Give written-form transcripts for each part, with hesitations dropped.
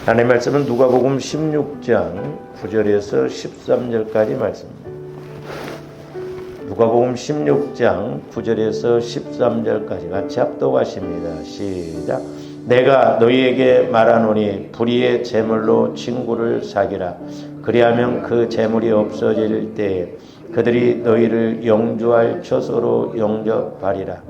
하나님의 말씀은 누가복음 16장 9절에서 13절까지 말씀입니다. 누가복음 16장 9절에서 13절까지 같이 합독하십니다. 시작. 내가 너희에게 말하노니 불의의 제물로 친구를 사귀라. 그리하면 그 제물이 없어질 때에 그들이 너희를 영주할 처소로 영접하리라.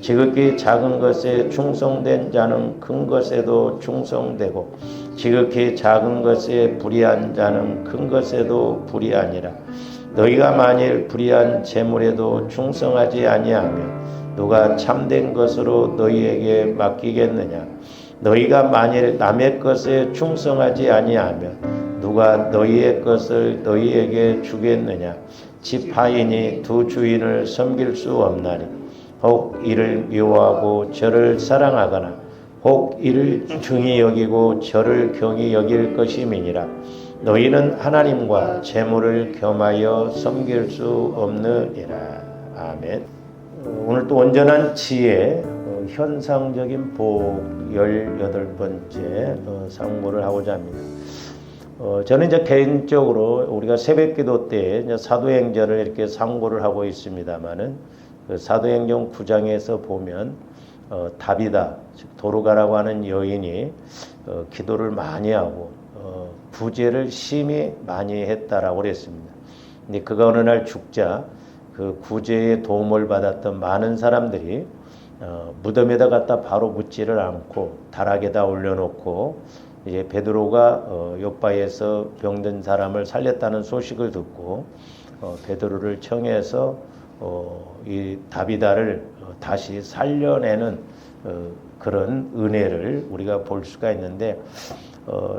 지극히 작은 것에 충성된 자는 큰 것에도 충성되고 지극히 작은 것에 불의한 자는 큰 것에도 불의하니라. 너희가 만일 불의한 제물에도 충성하지 아니하면 누가 참된 것으로 너희에게 맡기겠느냐. 너희가 만일 남의 것에 충성하지 아니하면 누가 너희의 것을 너희에게 주겠느냐. 집 하인이 두 주인을 섬길 수 없나니 혹 이를 미워하고 저를 사랑하거나 혹 이를 중히 여기고 저를 경히 여길 것임이니라. 너희는 하나님과 재물을 겸하여 섬길 수 없느니라. 아멘. 오늘 또 온전한 지혜, 현상적인 복 18번째 상고를 하고자 합니다. 저는 이제 개인적으로 우리가 새벽기도 때 이제 사도행전을 이렇게 상고를 하고 있습니다만은 그 사도행전 9장에서 보면 다비다, 즉 도르가라고 하는 여인이 기도를 많이 하고 구제를 심히 많이 했다라고 그랬습니다. 근데 그가 어느 날 죽자 그 구제의 도움을 받았던 많은 사람들이 무덤에다 갖다 바로 묻지를 않고 다락에다 올려놓고 이제 베드로가 요바에서 병든 사람을 살렸다는 소식을 듣고 베드로를 청해서 이 다비다를 다시 살려내는 그런 은혜를 우리가 볼 수가 있는데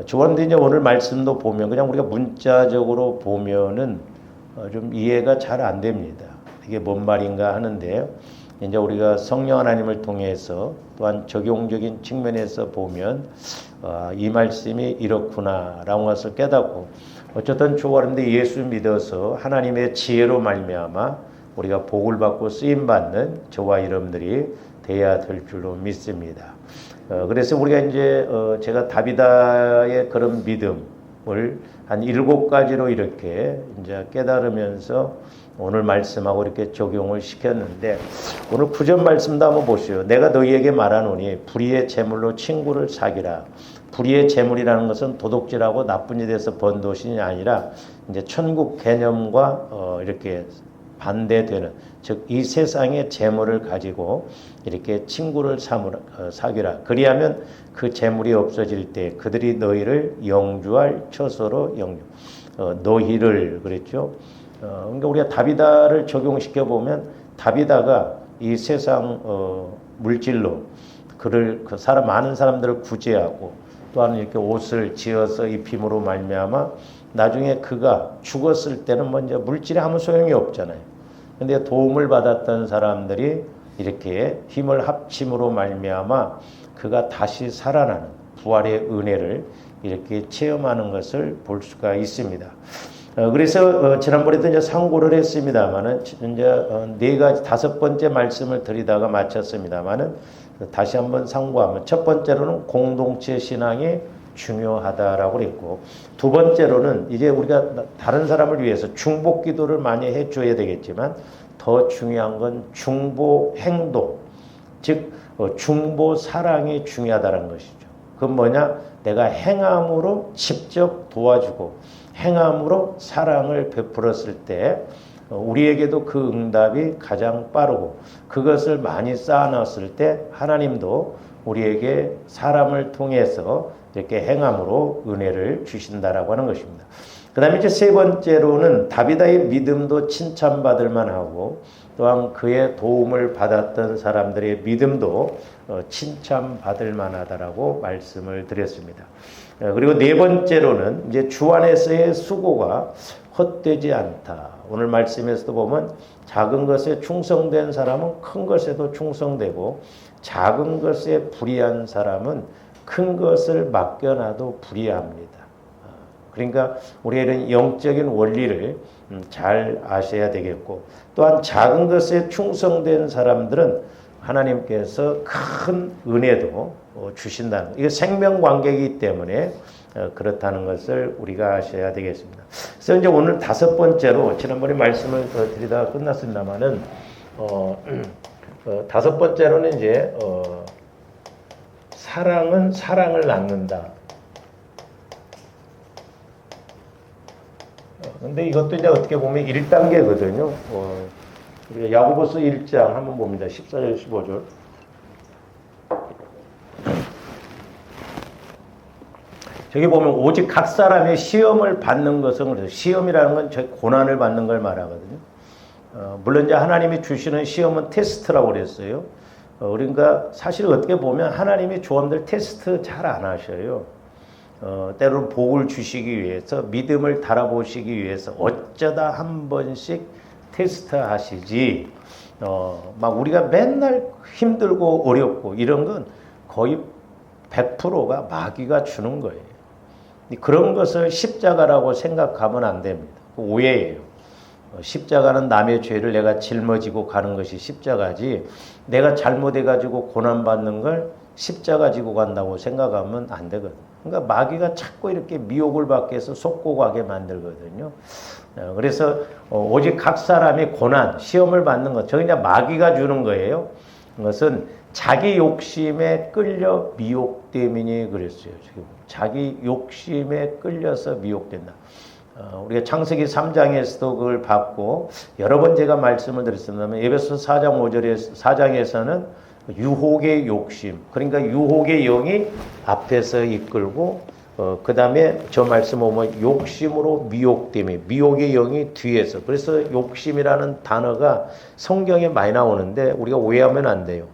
그런데 이제 오늘 말씀도 보면 그냥 우리가 문자적으로 보면은 좀 이해가 잘 안 됩니다. 이게 뭔 말인가 하는데요. 이제 우리가 성령 하나님을 통해서 또한 적용적인 측면에서 보면 이 말씀이 이렇구나라는 것을 깨닫고 어쨌든 좋아하는데 예수 믿어서 하나님의 지혜로 말미암아 우리가 복을 받고 쓰임 받는 저와 여러분들이 돼야 될 줄로 믿습니다. 그래서 우리가 이제 제가 다비다의 그런 믿음을 한 7가지로 이렇게 이제 깨달으면서 오늘 말씀하고 이렇게 적용을 시켰는데 오늘 9절 말씀도 한번 보시오. 내가 너희에게 말하노니 불의의 제물로 친구를 사귀라. 불의의 제물이라는 것은 도둑질하고 나쁜 일에 대해서 번 돈이 아니라 이제 천국 개념과 이렇게 반대되는, 즉 이 세상의 재물을 가지고 이렇게 친구를 사귀라. 그리하면 그 재물이 없어질 때 그들이 너희를 영주할 처소로 영주. 너희를 그랬죠. 그러니까 우리가 다비다를 적용시켜 보면 다비다가 이 세상 물질로 많은 사람들을 구제하고 또한 이렇게 옷을 지어서 입힘으로 말미암아 나중에 그가 죽었을 때는 먼저 물질이 아무 소용이 없잖아요. 근데 도움을 받았던 사람들이 이렇게 힘을 합침으로 말미암아 그가 다시 살아나는 부활의 은혜를 이렇게 체험하는 것을 볼 수가 있습니다. 그래서 지난번에도 이제 상고를 했습니다만은 이제 4가지 5번째 말씀을 드리다가 마쳤습니다만은 다시 한번 상고하면 첫 번째로는 공동체 신앙이 중요하다라고 그랬고 두 번째로는 이제 우리가 다른 사람을 위해서 중보 기도를 많이 해줘야 되겠지만 더 중요한 건 중보 행동, 즉 중보 사랑이 중요하다는 것이죠. 그건 뭐냐? 내가 행함으로 직접 도와주고 행함으로 사랑을 베풀었을 때 우리에게도 그 응답이 가장 빠르고 그것을 많이 쌓아놨을 때 하나님도 우리에게 사람을 통해서 이렇게 행함으로 은혜를 주신다라고 하는 것입니다. 그 다음에 이제 세 번째로는 다비다의 믿음도 칭찬받을 만하고 또한 그의 도움을 받았던 사람들의 믿음도 칭찬받을 만하다라고 말씀을 드렸습니다. 그리고 네 번째로는 이제 주 안에서의 수고가 헛되지 않다. 오늘 말씀에서도 보면 작은 것에 충성된 사람은 큰 것에도 충성되고 작은 것에 불의한 사람은 큰 것을 맡겨놔도 불의합니다. 그러니까 우리가 이런 영적인 원리를 잘 아셔야 되겠고 또한 작은 것에 충성된 사람들은 하나님께서 큰 은혜도 주신다는, 이게 생명관계이기 때문에 그렇다는 것을 우리가 아셔야 되겠습니다. 그래서 이제 오늘 5번째로 지난번에 말씀을 드리다가 끝났습니다만은 5번째로는 이제 사랑은 사랑을 낳는다. 근데 이것도 이제 어떻게 보면 1단계거든요. 우리가 야고보서 1장 한번 봅니다. 14절, 15절. 저기 보면 오직 각 사람의 시험을 받는 것은 그래서 시험이라는 건 저희 고난을 받는 걸 말하거든요. 물론 이제 하나님이 주시는 시험은 테스트라고 그랬어요. 그러니까 사실 어떻게 보면 하나님이 조원들 테스트 잘 안 하셔요. 때로는 복을 주시기 위해서 믿음을 달아보시기 위해서 어쩌다 한 번씩 테스트 하시지 막 우리가 맨날 힘들고 어렵고 이런 건 거의 100%가 마귀가 주는 거예요. 그런 것을 십자가라고 생각하면 안 됩니다. 오해예요. 십자가는 남의 죄를 내가 짊어지고 가는 것이 십자가지 내가 잘못해가지고 고난받는 걸 십자가 지고 간다고 생각하면 안 되거든요. 그러니까 마귀가 자꾸 이렇게 미혹을 받게 해서 속고 가게 만들거든요. 그래서 오직 각 사람이 고난, 시험을 받는 것, 저 그냥 마귀가 주는 거예요. 그것은 자기 욕심에 끌려 미혹됨이니 그랬어요. 지금 자기 욕심에 끌려서 미혹된다. 우리가 창세기 3장에서도 그걸 봤고 여러 번 제가 말씀을 드렸습니다만 에베소 4장 4장에서는 유혹의 욕심, 그러니까 유혹의 영이 앞에서 이끌고 그 다음에 저 말씀 보면 욕심으로 미혹됨이, 미혹의 영이 뒤에서. 그래서 욕심이라는 단어가 성경에 많이 나오는데 우리가 오해하면 안 돼요.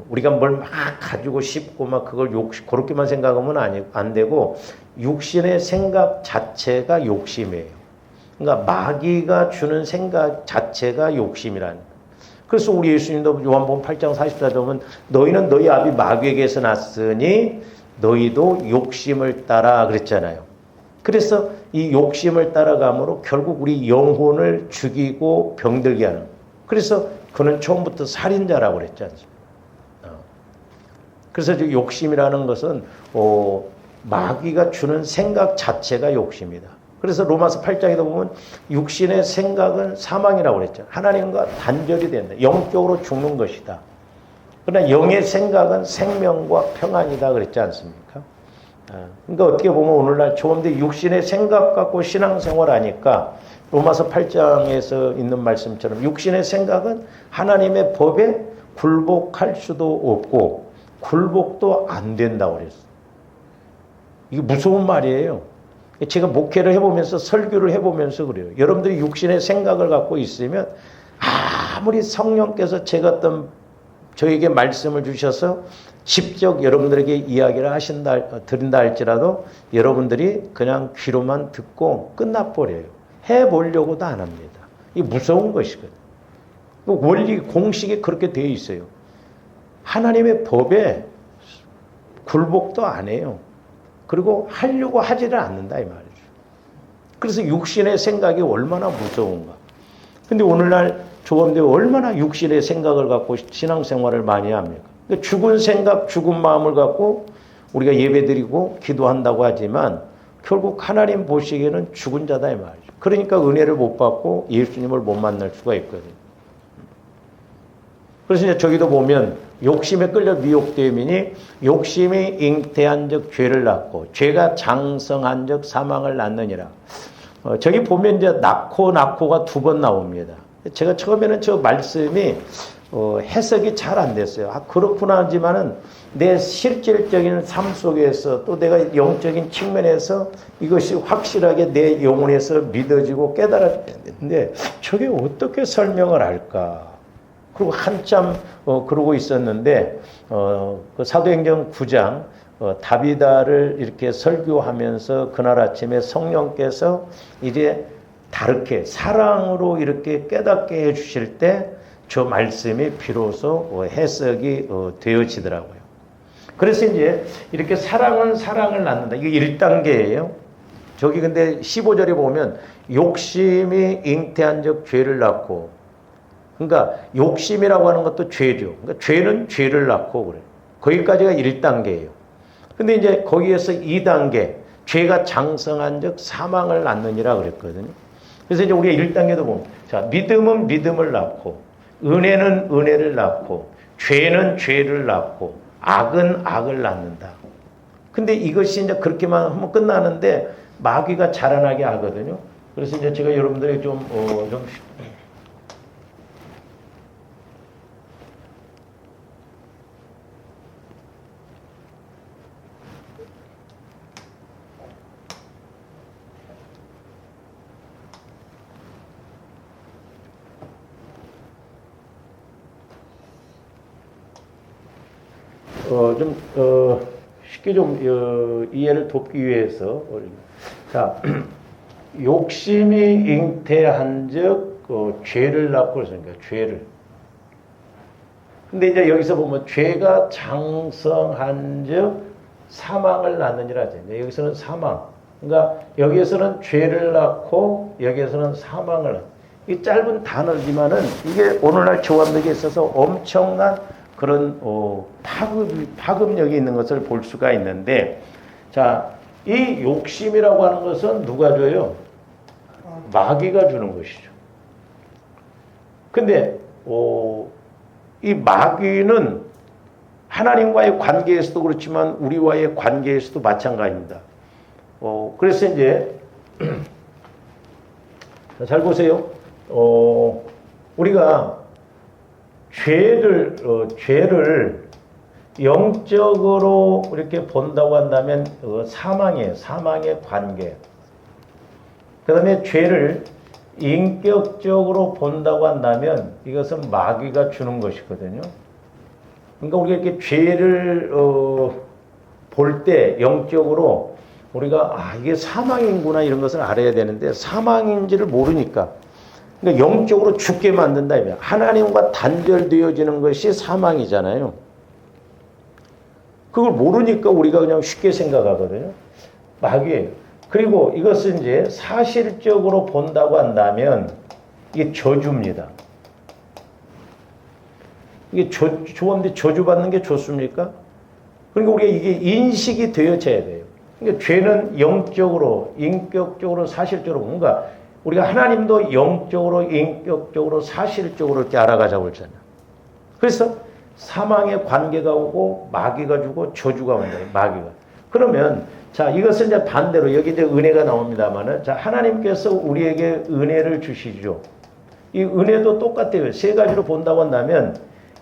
우리가 뭘 막 가지고 싶고 막 그걸 그렇게만 생각하면 안 되고 육신의 생각 자체가 욕심이에요. 그러니까 마귀가 주는 생각 자체가 욕심이라는 거예요. 그래서 우리 예수님도 요한복음 8장 44절 보면 너희는 너희 아비 마귀에게서 났으니 너희도 욕심을 따라 그랬잖아요. 그래서 이 욕심을 따라감으로 결국 우리 영혼을 죽이고 병들게 하는 거예요. 그래서 그는 처음부터 살인자라고 그랬지 않습니까? 그래서 욕심이라는 것은 마귀가 주는 생각 자체가 욕심이다. 그래서 로마서 8장에도 보면 육신의 생각은 사망이라고 그랬죠. 하나님과 단절이 된다. 영적으로 죽는 것이다. 그러나 영의 생각은 생명과 평안이다 그랬지 않습니까? 그러니까 어떻게 보면 오늘날 조금더 육신의 생각 갖고 신앙생활 하니까 로마서 8장에서 있는 말씀처럼 육신의 생각은 하나님의 법에 굴복할 수도 없고 굴복도 안 된다고 그랬어요. 이게 무서운 말이에요. 제가 목회를 해보면서 설교를 해보면서 그래요. 여러분들이 육신의 생각을 갖고 있으면 아무리 성령께서 제가 저에게 말씀을 주셔서 직접 여러분들에게 이야기를 드린다 할지라도 여러분들이 그냥 귀로만 듣고 끝나버려요. 해보려고도 안 합니다. 이게 무서운 것이거든요. 원리 공식이 그렇게 되어 있어요. 하나님의 법에 굴복도 안 해요. 그리고 하려고 하지를 않는다 이 말이죠. 그래서 육신의 생각이 얼마나 무서운가. 근데 오늘날 조범대가 얼마나 육신의 생각을 갖고 신앙생활을 많이 합니까? 그러니까 죽은 생각, 죽은 마음을 갖고 우리가 예배드리고 기도한다고 하지만 결국 하나님 보시기에는 죽은 자다 이 말이죠. 그러니까 은혜를 못 받고 예수님을 못 만날 수가 있거든요. 그래서 이제 저기도 보면 욕심에 끌려 미혹됨이니 욕심이 잉태한 적 죄를 낳고 죄가 장성한 적 사망을 낳느니라. 저기 보면 이제 낳고가 2번 나옵니다. 제가 처음에는 저 말씀이 해석이 잘 안 됐어요. 그렇구나 하지만은 내 실질적인 삶 속에서 또 내가 영적인 측면에서 이것이 확실하게 내 영혼에서 믿어지고 깨달아졌는데 저게 어떻게 설명을 할까? 그리고 한참 그러고 있었는데 그 사도행전 9장 다비다를 이렇게 설교하면서 그날 아침에 성령께서 이제 다르게 사랑으로 이렇게 깨닫게 해주실 때 저 말씀이 비로소 해석이 되어지더라고요. 그래서 이제 이렇게 사랑은 사랑을 낳는다. 이게 1단계예요. 저기 근데 15절에 보면 욕심이 잉태한 적 죄를 낳고, 그러니까 욕심이라고 하는 것도 죄죠. 그러니까 죄는 죄를 낳고 그래요. 거기까지가 1단계예요. 근데 이제 거기에서 2단계 죄가 장성한즉 사망을 낳느니라 그랬거든요. 그래서 이제 우리가 1단계도 보면 자, 믿음은 믿음을 낳고 은혜는 은혜를 낳고 죄는 죄를 낳고 악은 악을 낳는다. 근데 이것이 이제 그렇게만 하면 끝나는데 마귀가 자라나게 하거든요. 그래서 이제 제가 여러분들에게 좀 쉽게 좀 이해를 돕기 위해서 자 욕심이 잉태한즉 죄를 낳고 그랬으니까 죄를. 근데 이제 여기서 보면 죄가 장성한즉 사망을 낳느니라 하잖아요. 여기서는 사망. 그러니까 여기에서는 죄를 낳고 여기에서는 사망을 낳. 이 짧은 단어지만은 이게 오늘날 조합력에 있어서 엄청난 그런 파급력이 있는 것을 볼 수가 있는데, 자, 이 욕심이라고 하는 것은 누가 줘요? 마귀가 주는 것이죠. 근데 이 마귀는 하나님과의 관계에서도 그렇지만 우리와의 관계에서도 마찬가지입니다. 그래서 이제 잘 보세요. 우리가 죄를 영적으로 이렇게 본다고 한다면 사망이에요. 사망의 관계. 그 다음에 죄를 인격적으로 본다고 한다면 이것은 마귀가 주는 것이거든요. 그러니까 우리가 이렇게 죄를 볼 때 영적으로 우리가 이게 사망인구나 이런 것을 알아야 되는데 사망인지를 모르니까 그러니까 영적으로 죽게 만든다. 하나님과 단절되어지는 것이 사망이잖아요. 그걸 모르니까 우리가 그냥 쉽게 생각하거든요. 마귀예요. 그리고 이것은 이제 사실적으로 본다고 한다면 이게 저주입니다. 이게 좋은데 저주받는 게 좋습니까? 그러니까 우리가 이게 인식이 되어져야 돼요. 그러니까 죄는 영적으로, 인격적으로, 사실적으로 뭔가 우리가 하나님도 영적으로, 인격적으로, 사실적으로 이렇게 알아가자고 했잖아요. 그래서 사망의 관계가 오고 마귀가 주고 저주가 온다. 마귀가. 그러면 자, 이것은 이제 반대로 여기 이제 은혜가 나옵니다만은 자, 하나님께서 우리에게 은혜를 주시죠. 이 은혜도 똑같아요. 세 가지로 본다고 한다면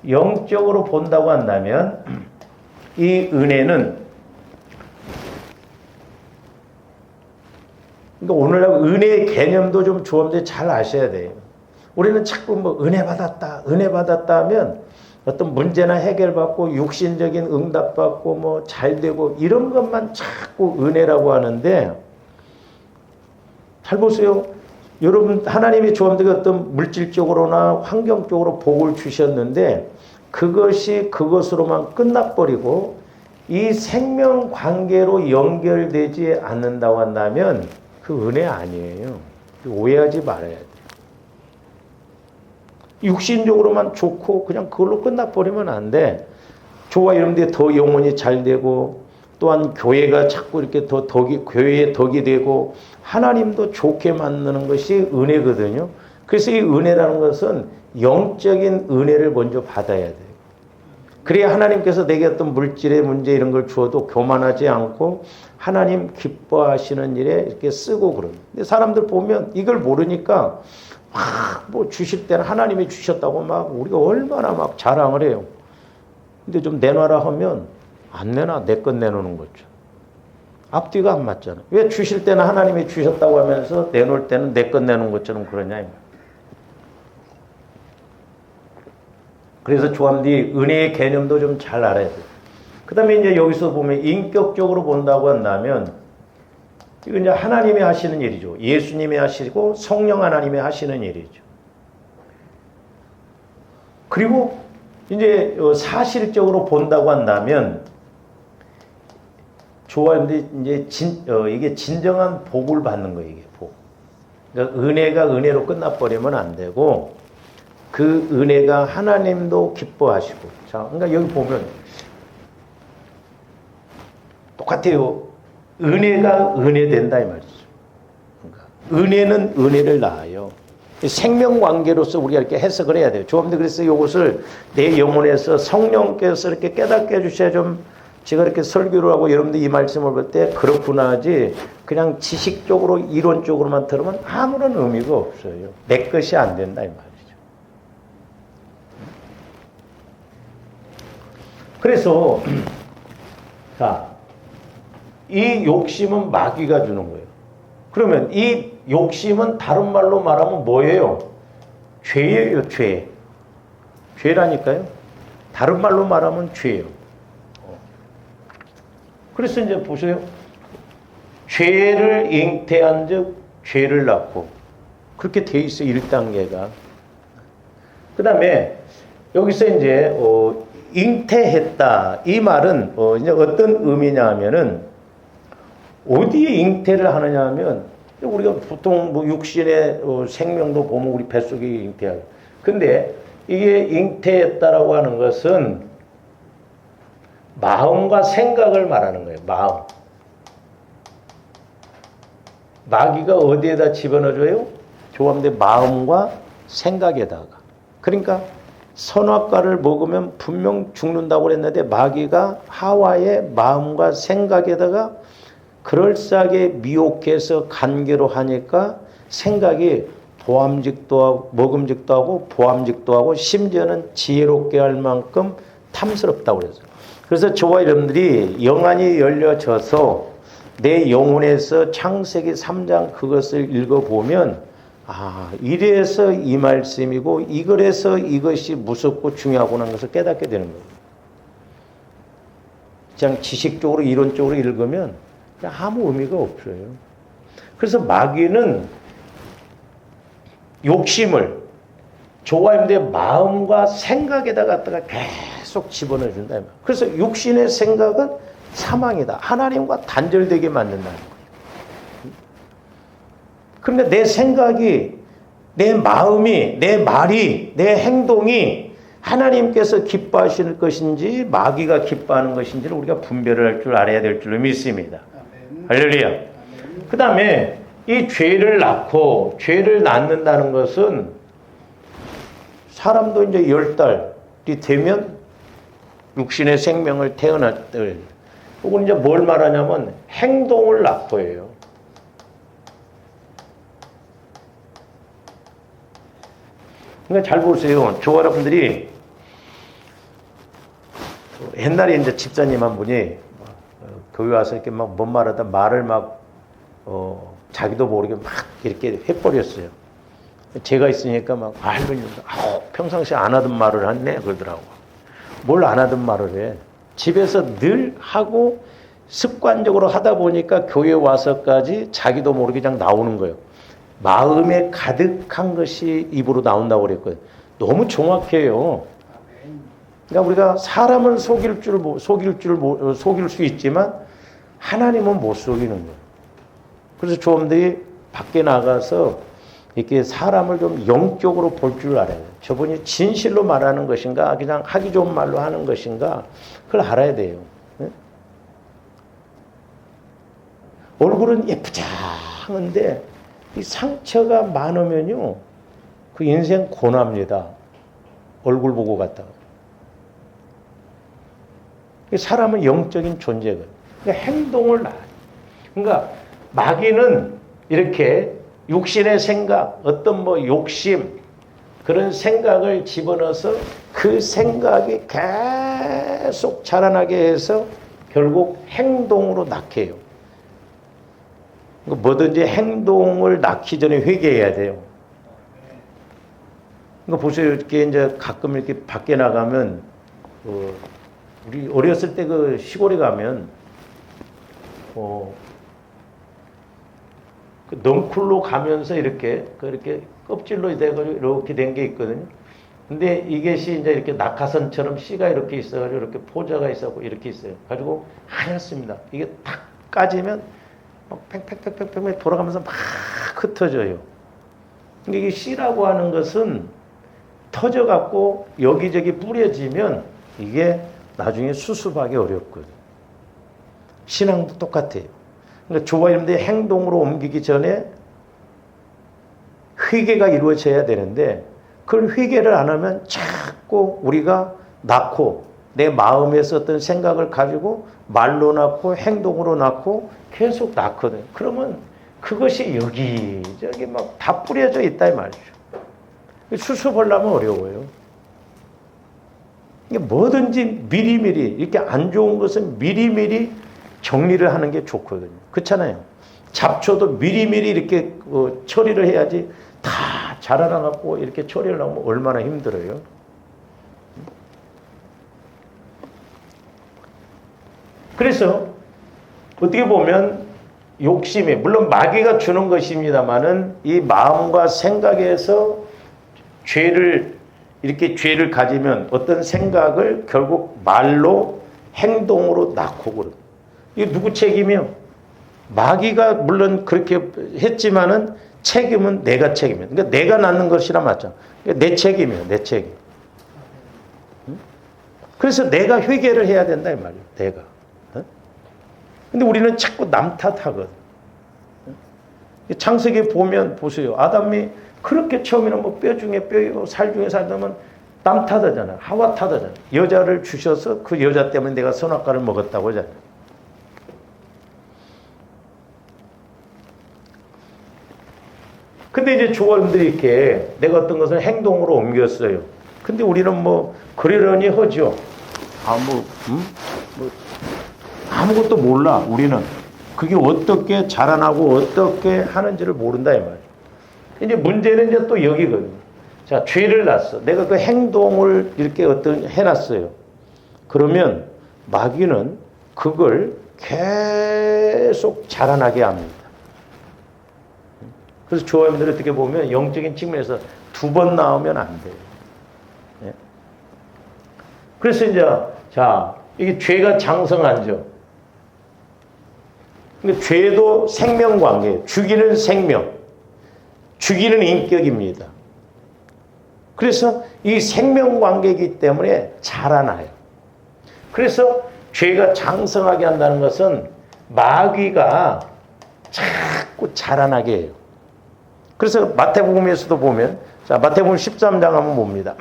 영적으로 본다고 한다면 이 은혜는 그러니까 오늘날 은혜의 개념도 좀 주엄대 잘 아셔야 돼요. 우리는 자꾸 뭐 은혜 받았다 하면 어떤 문제나 해결받고 육신적인 응답받고 뭐 잘되고 이런 것만 자꾸 은혜라고 하는데 잘 보세요. 여러분 하나님이 주엄대가 어떤 물질적으로나 환경적으로 복을 주셨는데 그것이 그것으로만 끝나버리고 이 생명관계로 연결되지 않는다고 한다면 그 은혜 아니에요. 오해하지 말아야 돼요. 육신적으로만 좋고 그냥 그걸로 끝나버리면 안 돼. 좋아 이런데 더 영혼이 잘 되고 또한 교회가 자꾸 이렇게 교회의 덕이 되고 하나님도 좋게 만드는 것이 은혜거든요. 그래서 이 은혜라는 것은 영적인 은혜를 먼저 받아야 돼요. 그래야 하나님께서 내게 어떤 물질의 문제 이런 걸 주어도 교만하지 않고 하나님 기뻐하시는 일에 이렇게 쓰고 그러는. 근데 사람들 보면 이걸 모르니까 뭐 주실 때는 하나님이 주셨다고 막 우리가 얼마나 막 자랑을 해요. 근데 좀 내놔라 하면 안 내놔. 내 것 내놓는 거죠. 앞뒤가 안 맞잖아. 왜 주실 때는 하나님이 주셨다고 하면서 내놓을 때는 내 것 내놓은 것처럼 그러냐. 그래서 조함디 은혜의 개념도 좀 잘 알아야 돼요. 그 다음에 이제 여기서 보면 인격적으로 본다고 한다면 이건 이제 하나님이 하시는 일이죠. 예수님이 하시고 성령 하나님이 하시는 일이죠. 그리고 이제 사실적으로 본다고 한다면 좋아하는데 이제 이게 진정한 복을 받는 거예요. 이게 복. 그러니까 은혜가 은혜로 끝나버리면 안 되고 그 은혜가 하나님도 기뻐하시고. 자, 그러니까 여기 보면 똑같아요. 은혜가 은혜된다 이 말이죠. 그러니까 은혜는 은혜를 낳아요. 생명관계로서 우리가 이렇게 해석을 해야 돼요. 조합들 그래서 이것을 내 영혼에서 성령께서 이렇게 깨닫게 해주셔야 좀 제가 이렇게 설교를 하고 여러분들 이 말씀을 볼 때 그렇구나 하지 그냥 지식적으로 이론적으로만 들으면 아무런 의미가 없어요. 내 것이 안 된다 이 말이죠. 그래서 자, 이 욕심은 마귀가 주는 거예요. 그러면 이 욕심은 다른 말로 말하면 뭐예요? 죄예요, 죄. 죄라니까요. 다른 말로 말하면 죄예요. 그래서 이제 보세요. 죄를 잉태한 즉 죄를 낳고 그렇게 돼 있어요. 1단계가. 그 다음에 여기서 이제 잉태했다. 이 말은 이제 어떤 의미냐 하면은 어디에 잉태를 하느냐 하면 우리가 보통 뭐 육신의 생명도 보면 우리 뱃속에 잉태하고. 근데 이게 잉태했다라고 하는 것은 마음과 생각을 말하는 거예요. 마음. 마귀가 어디에다 집어넣어줘요? 조합대 마음과 생각에다가. 그러니까 선악과를 먹으면 분명 죽는다고 그랬는데 마귀가 하와의 마음과 생각에다가 그럴싸하게 미혹해서 간계로 하니까 생각이 보암직도 하고 먹음직도 하고 보암직도 하고 심지어는 지혜롭게 할 만큼 탐스럽다고 그랬어요. 그래서 저와 여러분들이 영안이 열려져서 내 영혼에서 창세기 3장 그것을 읽어보면 이래서 이 말씀이고 이거래서 이것이 무섭고 중요하구나 하는 것을 깨닫게 되는 거예요. 그냥 지식적으로 이론적으로 읽으면 아무 의미가 없어요. 그래서 마귀는 욕심을 조화인데 마음과 생각에다 갖다가 계속 집어넣어준다. 그래서 육신의 생각은 사망이다. 하나님과 단절되게 만든다는 거예요. 그런데 내 생각이, 내 마음이, 내 말이, 내 행동이 하나님께서 기뻐하시는 것인지 마귀가 기뻐하는 것인지를 우리가 분별을 할 줄 알아야 될 줄로 믿습니다. 할렐루야. 그 다음에 이 죄를 낳고 죄를 낳는다는 것은 사람도 이제 10달이 되면 육신의 생명을 태어날 때 혹은 이제 뭘 말하냐면 행동을 낳고 해요. 그러니까 잘 보세요. 저 여러분들이 옛날에 이제 집사님 한 분이 교회 와서 이렇게 막 뭔 말하다 말을 막 자기도 모르게 막 이렇게 해버렸어요. 제가 있으니까 막 할머니 평상시에 안 하던 말을 했네 그러더라고. 뭘 안 하던 말을 해. 집에서 늘 하고 습관적으로 하다 보니까 교회 와서까지 자기도 모르게 그냥 나오는 거예요. 마음에 가득한 것이 입으로 나온다고 그랬거든요. 너무 정확해요. 그러니까 우리가 사람을 속일 수 있지만 하나님은 못 속이는 거예요. 그래서 조원들이 밖에 나가서 이렇게 사람을 좀 영적으로 볼 줄 알아야 돼요. 저분이 진실로 말하는 것인가 그냥 하기 좋은 말로 하는 것인가 그걸 알아야 돼요. 네? 얼굴은 예쁘장한데 이 상처가 많으면요 그 인생 고납니다. 얼굴 보고 갔다가. 사람은 영적인 존재거든요. 그러니까 행동을 낳아요. 그러니까 마귀는 이렇게 육신의 생각, 어떤 뭐 욕심, 그런 생각을 집어넣어서 그 생각이 계속 자라나게 해서 결국 행동으로 낳게 해요. 뭐든지 행동을 낳기 전에 회개해야 돼요. 그러니까 보세요. 이렇게 이제 가끔 이렇게 밖에 나가면, 우리 어렸을 때 그 시골에 가면, 그 넝쿨로 가면서 이렇게 껍질로 돼가지고 이렇게 된 게 있거든요. 근데 이것이 이제 이렇게 낙하선처럼 씨가 이렇게 있어가지고 이렇게 포자가 있어고 이렇게 있어요. 가지고 하얗습니다. 이게 탁 까지면 막 팽팽팽팽팽 돌아가면서 막 흩어져요. 근데 이게 씨라고 하는 것은 터져갖고 여기저기 뿌려지면 이게 나중에 수습하기 어렵거든요. 신앙도 똑같아요. 그러니까 주와 여러분들이 행동으로 옮기기 전에 회개가 이루어져야 되는데 그걸 회개를 안 하면 자꾸 우리가 낳고 내 마음에서 어떤 생각을 가지고 말로 낳고 행동으로 낳고 계속 낳거든. 그러면 그것이 여기저기 막 다 뿌려져 있다 이 말이죠. 수습하려면 어려워요. 뭐든지 미리미리 이렇게 안 좋은 것은 미리미리 정리를 하는 게 좋거든요. 그렇잖아요. 잡초도 미리미리 이렇게 처리를 해야지 다 자라나갖고 이렇게 처리를 하면 얼마나 힘들어요. 그래서 어떻게 보면 욕심이 물론 마귀가 주는 것입니다만은 이 마음과 생각에서 이렇게 죄를 가지면 어떤 생각을 결국 말로 행동으로 낳고 그러고 이게 누구 책임이요? 마귀가 물론 그렇게 했지만은 책임은 내가 책임이에요. 그러니까 내가 낳는 것이라 맞죠. 그러니까 내 책임이에요. 내 책임. 그래서 내가 회개를 해야 된다 이 말이에요. 내가. 근데 우리는 자꾸 남 탓하거든. 창세기에 보면 보세요. 아담이 그렇게 처음에는 뭐 뼈 중에 뼈이고 살 중에 살다면 남 탓하잖아. 하와 탓하잖아. 여자를 주셔서 그 여자 때문에 내가 선악과를 먹었다고 하잖아. 근데 이제 조원들이 이렇게 내가 어떤 것을 행동으로 옮겼어요. 근데 우리는 뭐 그러려니 하죠. 아무것도 몰라. 우리는 그게 어떻게 자라나고 어떻게 하는지를 모른다 이 말이에요. 이제 문제는 이제 또 여기거든요. 자, 죄를 났어. 내가 그 행동을 이렇게 해놨어요. 그러면 마귀는 그걸 계속 자라나게 합니다. 그래서 조화님들이 어떻게 보면 영적인 측면에서 2번 나오면 안 돼요. 예? 그래서 이제 자 이게 죄가 장성하죠. 그러니까 죄도 생명관계, 죽이는 생명, 죽이는 인격입니다. 그래서 이 생명관계이기 때문에 자라나요. 그래서 죄가 장성하게 한다는 것은 마귀가 자꾸 자라나게 해요. 그래서 마태복음에서도 보면 자 마태복음 13장 한번 봅니다.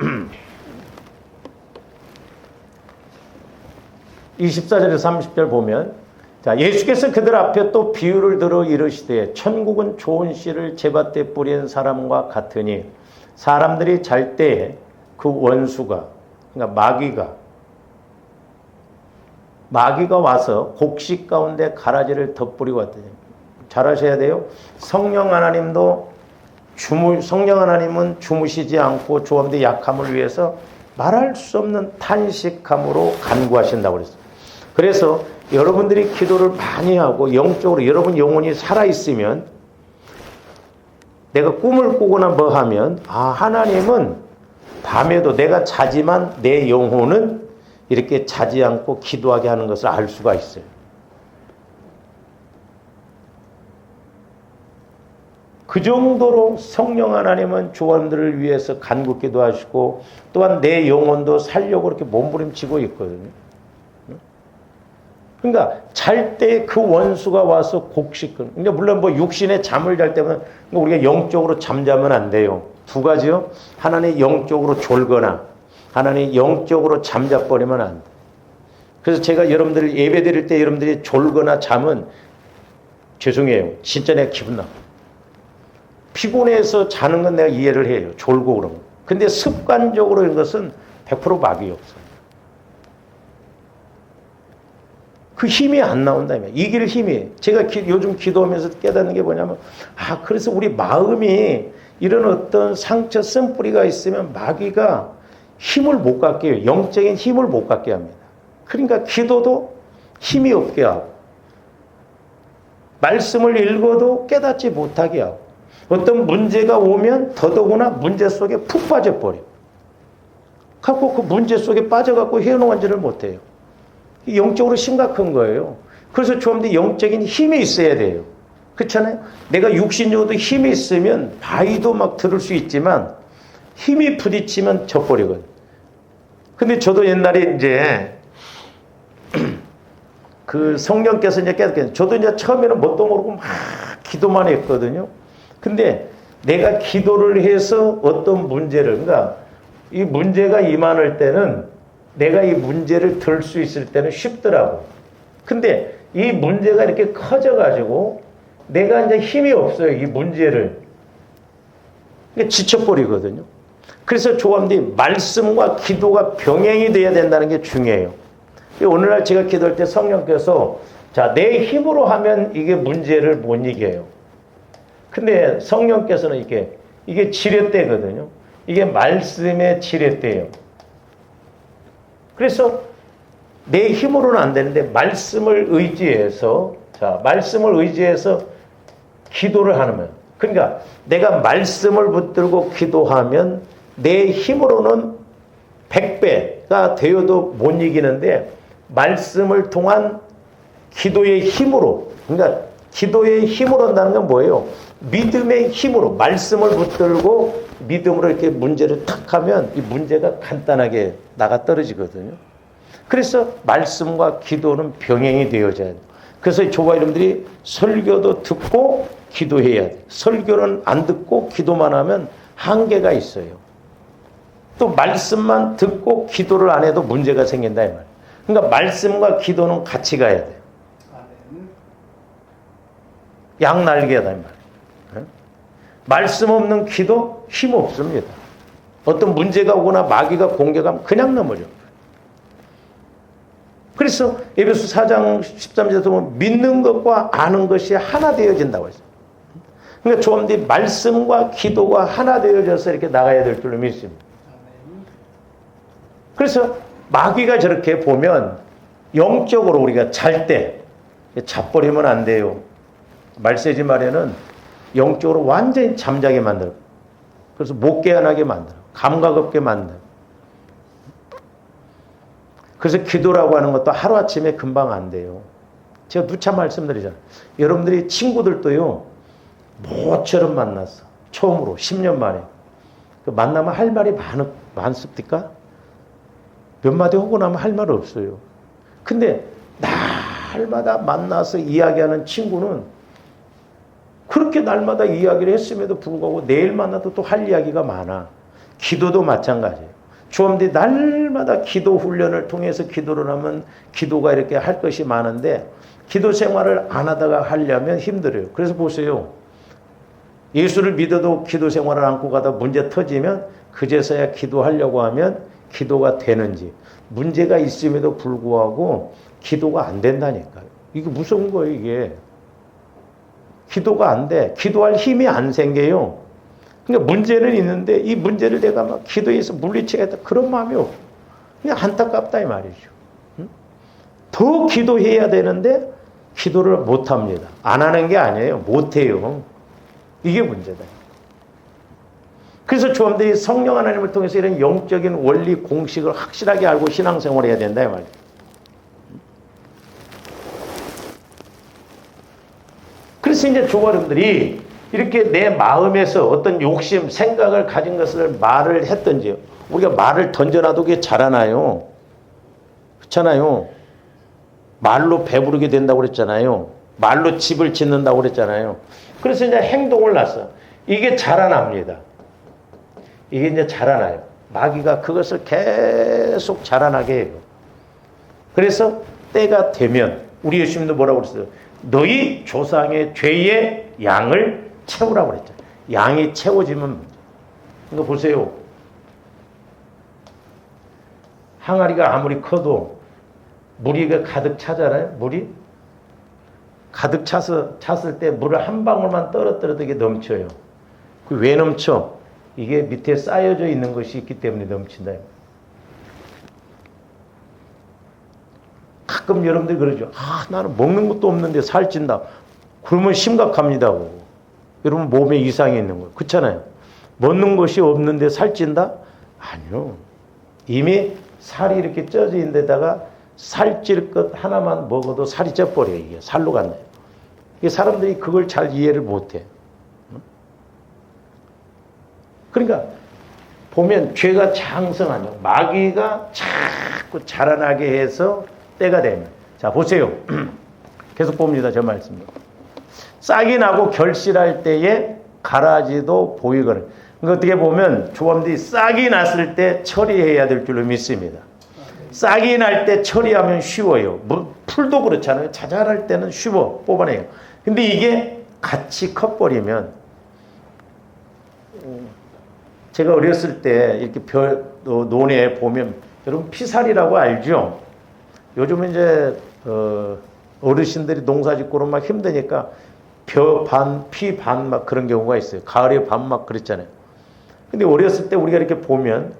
24절에서 30절 보면 자 예수께서 그들 앞에 또 비유를 들어 이르시되 천국은 좋은 씨를 제밭에 뿌린 사람과 같으니 사람들이 잘 때에 그 원수가 그러니까 마귀가 와서 곡식 가운데 가라지를 덧뿌리고 왔더니 잘 아셔야 돼요. 성령 하나님은 주무시지 않고 조함대 약함을 위해서 말할 수 없는 탄식함으로 간구하신다고 그랬어요. 그래서 여러분들이 기도를 많이 하고 영적으로 여러분 영혼이 살아있으면 내가 꿈을 꾸거나 뭐 하면 하나님은 밤에도 내가 자지만 내 영혼은 이렇게 자지 않고 기도하게 하는 것을 알 수가 있어요. 그 정도로 성령 하나님은 조원들을 위해서 간구기도 하시고 또한 내 영혼도 살려고 이렇게 몸부림치고 있거든요. 그러니까 잘 때 그 원수가 와서 곡식을 그러니까 물론 뭐 육신의 잠을 잘 때면 우리가 영적으로 잠자면 안 돼요. 2가지요. 하나는 영적으로 졸거나 하나는 영적으로 잠자버리면 안 돼. 그래서 제가 여러분들 예배 드릴 때 여러분들이 졸거나 잠은 죄송해요. 진짜 내가 기분 나빠. 피곤해서 자는 건 내가 이해를 해요. 졸고 그러면. 근데 습관적으로 이런 것은 100% 마귀 없어요. 그 힘이 안 나온다. 이길 힘이. 제가 요즘 기도하면서 깨닫는 게 뭐냐면 그래서 우리 마음이 이런 어떤 상처 쓴뿌리가 있으면 마귀가 힘을 못 갖게 해요. 영적인 힘을 못 갖게 합니다. 그러니까 기도도 힘이 없게 하고 말씀을 읽어도 깨닫지 못하게 하고 어떤 문제가 오면 더더구나 문제 속에 푹 빠져버려. 갖고 그 문제 속에 빠져갖고 헤어나오지를 못해요. 영적으로 심각한 거예요. 그래서 좀 더 영적인 힘이 있어야 돼요. 그렇잖아요? 내가 육신적으로도 힘이 있으면 바위도 막 들을 수 있지만 힘이 부딪히면 져버리거든. 근데 저도 옛날에 이제 그 성령께서 이제 깨닫게, 저도 이제 처음에는 뭣도 모르고 막 기도만 했거든요. 근데 내가 기도를 해서 어떤 문제를, 그러니까 이 문제가 임할 때는 내가 이 문제를 들 수 있을 때는 쉽더라고. 근데 이 문제가 이렇게 커져가지고 내가 이제 힘이 없어요. 이 문제를. 지쳐버리거든요. 그래서 조감들이 말씀과 기도가 병행이 돼야 된다는 게 중요해요. 오늘날 제가 기도할 때 성령께서 자, 내 힘으로 하면 이게 문제를 못 이겨요. 근데 성령께서는 이게 지렛대거든요. 이게 말씀의 지렛대예요. 그래서 내 힘으로는 안 되는데 말씀을 의지해서 기도를 하면, 그러니까 내가 말씀을 붙들고 기도하면 내 힘으로는 100배가 되어도 못 이기는데 말씀을 통한 기도의 힘으로, 그러니까 기도의 힘으로 한다는 건 뭐예요? 믿음의 힘으로 말씀을 붙들고 믿음으로 이렇게 문제를 탁 하면 이 문제가 간단하게 나가 떨어지거든요. 그래서 말씀과 기도는 병행이 되어져야 돼요. 그래서 조가 이름들이 설교도 듣고 기도해야 돼요. 설교는 안 듣고 기도만 하면 한계가 있어요. 또 말씀만 듣고 기도를 안 해도 문제가 생긴다 이 말이에요. 그러니까 말씀과 기도는 같이 가야 돼요. 양날개다 이 말이에요. 말씀 없는 기도 힘 없습니다. 어떤 문제가 오거나 마귀가 공격하면 그냥 넘어져. 그래서 에베소 4장 13절에서 보면 믿는 것과 아는 것이 하나 되어진다고 했어요. 그러니까 조금들 말씀과 기도가 하나 되어져서 이렇게 나가야 될 줄로 믿습니다. 그래서 마귀가 저렇게 보면 영적으로 우리가 잘 때 자버리면 안 돼요. 말세지 말에는 영적으로 완전히 잠자게 만들어. 그래서 못 깨어나게 만들어. 감각 없게 만들어. 그래서 기도라고 하는 것도 하루아침에 금방 안 돼요. 제가 누차 말씀드리잖아요. 여러분들이 친구들도요, 모처럼 만났어. 처음으로 10년 만에. 만나면 할 말이 많습니까? 몇 마디 하고 나면 할 말 없어요. 근데 날마다 만나서 이야기하는 친구는 그렇게 날마다 이야기를 했음에도 불구하고 내일 만나도 또 할 이야기가 많아. 기도도 마찬가지예요. 주님들이 날마다 기도 훈련을 통해서 기도를 하면 기도가 이렇게 할 것이 많은데 기도 생활을 안 하다가 하려면 힘들어요. 그래서 보세요. 예수를 믿어도 기도 생활을 안고 가다 문제 터지면 그제서야 기도하려고 하면 기도가 되는지, 문제가 있음에도 불구하고 기도가 안 된다니까요. 이게 무서운 거예요, 이게. 기도가 안 돼. 기도할 힘이 안 생겨요. 그러니까 문제는 있는데 이 문제를 내가 막 기도해서 물리치겠다 그런 마음이 없어. 그냥 안타깝다 이 말이죠. 더 기도해야 되는데 기도를 못 합니다. 안 하는 게 아니에요. 못 해요. 이게 문제다. 그래서 조함들이 성령 하나님을 통해서 이런 영적인 원리 공식을 확실하게 알고 신앙생활을 해야 된다 이 말이에요. 그래서 이제 조가름들이 이렇게 내 마음에서 어떤 욕심, 생각을 가진 것을 말을 했든지, 우리가 말을 던져놔도 그게 자라나요. 그렇잖아요. 말로 배부르게 된다고 그랬잖아요. 말로 집을 짓는다고 그랬잖아요. 그래서 이제 행동을 놨어. 이게 자라납니다. 이게 이제 자라나요. 마귀가 그것을 계속 자라나게 해요. 그래서 때가 되면 우리 예수님도 뭐라고 그랬어요? 너희 조상의 죄의 양을 채우라고 그랬죠. 양이 채워지면 문제. 이거 보세요. 항아리가 아무리 커도 물이 가득 차잖아요. 물이 가득 찼을 때 물을 한 방울만 떨어뜨려도 이게 넘쳐요. 그 왜 넘쳐? 이게 밑에 쌓여져 있는 것이 있기 때문에 넘친다. 가끔 여러분들이 그러죠. 나는 먹는 것도 없는데 살찐다. 그러면 심각합니다. 여러분 몸에 이상이 있는 거예요. 그렇잖아요. 먹는 것이 없는데 살찐다? 아니요. 이미 살이 이렇게 쪄져 있는 데다가 살찔 것 하나만 먹어도 살이 쪄버려요. 이게 살로 간다. 이게 사람들이 그걸 잘 이해를 못해. 그러니까 보면 죄가 장성하죠. 마귀가 자꾸 자라나게 해서 때가 되면 자, 보세요. 계속 봅니다. 저 말씀. 싹이 나고 결실할 때에 가라지도 보이거든. 그러니까 어떻게 보면 조합들이 싹이 났을 때 처리해야 될 줄로 믿습니다. 싹이 날 때 처리하면 쉬워요. 뭐 풀도 그렇잖아요. 자잘할 때는 쉬워 뽑아내요. 근데 이게 같이 커버리면, 제가 어렸을 때 이렇게 논에 보면, 여러분 피살이라고 알죠? 요즘은 이제 어르신들이 농사짓고는 막 힘드니까 벼 반, 피 반 막 그런 경우가 있어요. 가을에 반 막 그랬잖아요. 근데 어렸을 때 우리가 이렇게 보면